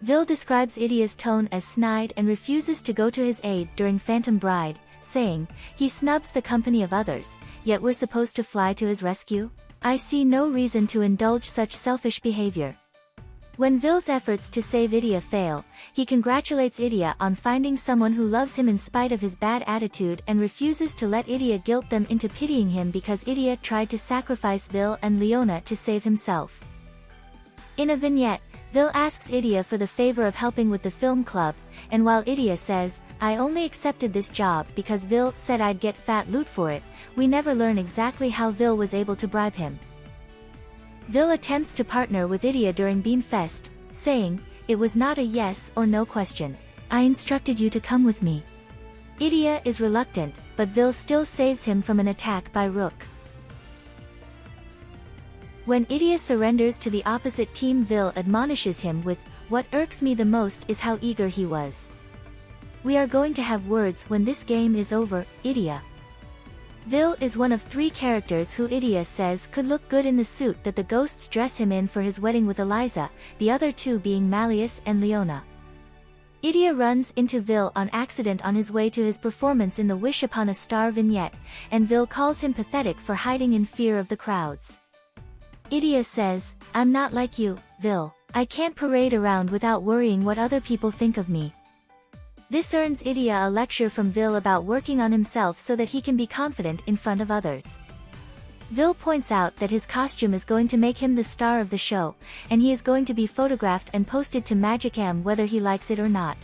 Vil describes Idia's tone as snide and refuses to go to his aid during Phantom Bride, saying, he snubs the company of others, yet we're supposed to fly to his rescue? I see no reason to indulge such selfish behavior. When Vil's efforts to save Idia fail, he congratulates Idia on finding someone who loves him in spite of his bad attitude and refuses to let Idia guilt them into pitying him because Idia tried to sacrifice Vil and Leona to save himself. In a vignette, Vil asks Idia for the favor of helping with the film club, and while Idia says, I only accepted this job because Vil said I'd get fat loot for it, we never learn exactly how Vil was able to bribe him. Vil attempts to partner with Idia during Beamfest, saying, it was not a yes or no question. I instructed you to come with me. Idia is reluctant, but Vil still saves him from an attack by Rook. When Idia surrenders to the opposite team, Vil admonishes him with, what irks me the most is how eager he was. We are going to have words when this game is over, Idia. Vil is one of 3 characters who Idia says could look good in the suit that the ghosts dress him in for his wedding with Eliza, the other 2 being Malleus and Leona. Idia runs into Vil on accident on his way to his performance in the Wish Upon a Star vignette, and Vil calls him pathetic for hiding in fear of the crowds. Idia says, I'm not like you, Vil. I can't parade around without worrying what other people think of me. This earns Idia a lecture from Vil about working on himself so that he can be confident in front of others. Vil points out that his costume is going to make him the star of the show, and he is going to be photographed and posted to Magicam whether he likes it or not.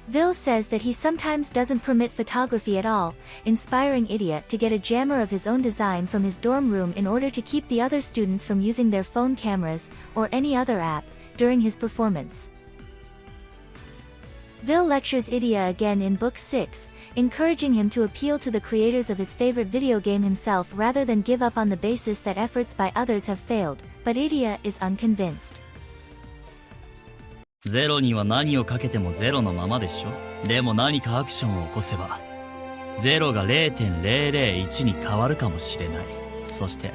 Vil says that he sometimes doesn't permit photography at all, inspiring Idia to get a jammer of his own design from his dorm room in order to keep the other students from using their phone cameras, or any other app, during his performance. Vil lectures Idia again in Book 6, encouraging him to appeal to the creators of his favorite video game himself rather than give up on the basis that efforts by others have failed, but Idia is unconvinced. ゼロには何をかけてもゼロのままでしょ。でも何かアクションを起こせば、ゼロが 0.001 に変わるかもしれない。そして、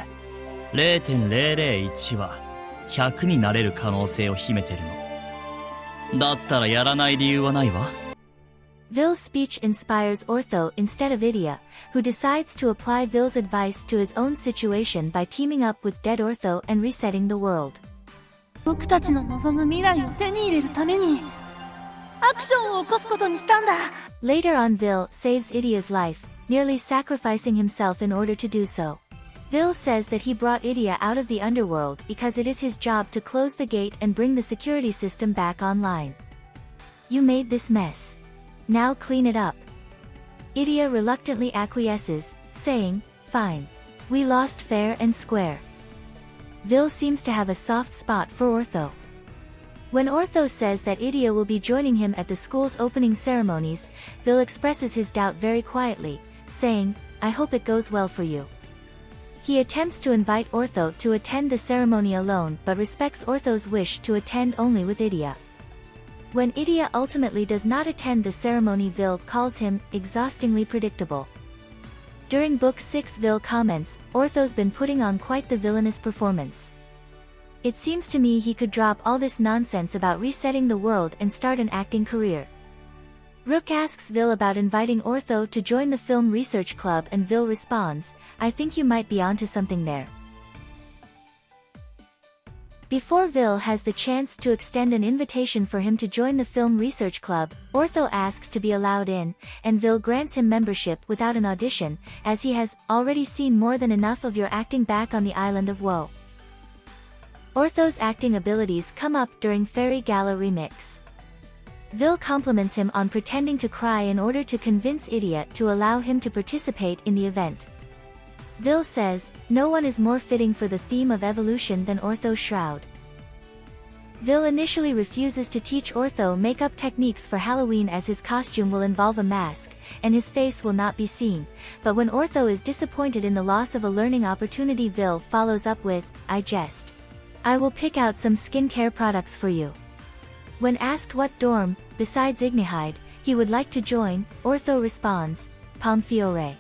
0.001 は100になれる可能性を秘めてるの。だったらやらない理由はないわ。Vil's speech inspires Ortho instead of Idia, who decides to apply Vil's advice to his own situation by teaming up with Dead Ortho and resetting the world. 僕たちの望む未来を手に入れるためにアクションを起こすことにしたんだ。Later on, Vil saves Idia's life, nearly sacrificing himself in order to do so. Vil says that he brought Idia out of the underworld because it is his job to close the gate and bring the security system back online. You made this mess. Now clean it up. Idia reluctantly acquiesces, saying, fine. We lost fair and square. Vil seems to have a soft spot for Ortho. When Ortho says that Idia will be joining him at the school's opening ceremonies, Vil expresses his doubt very quietly, saying, I hope it goes well for you. He attempts to invite Ortho to attend the ceremony alone but respects Ortho's wish to attend only with Idia. When Idia ultimately does not attend the ceremony, Vil calls him exhaustingly predictable. During Book 6, Vil comments, Ortho's been putting on quite the villainous performance. It seems to me he could drop all this nonsense about resetting the world and start an acting career. Rook asks Vil about inviting Ortho to join the film research club and Vil responds, I think you might be onto something there. Before Vil has the chance to extend an invitation for him to join the film research club, Ortho asks to be allowed in, and Vil grants him membership without an audition, as he has already seen more than enough of your acting back on the island of Woe. Ortho's acting abilities come up during Fairy Gala Remix. Vil compliments him on pretending to cry in order to convince Idia to allow him to participate in the event. Vil says, no one is more fitting for the theme of evolution than Ortho's shroud. Vil initially refuses to teach Ortho makeup techniques for Halloween as his costume will involve a mask, and his face will not be seen, but when Ortho is disappointed in the loss of a learning opportunity, Vil follows up with, I jest. I will pick out some skincare products for you. When asked what dorm, besides Ignihide, he would like to join, Ortho responds, Pomfiore.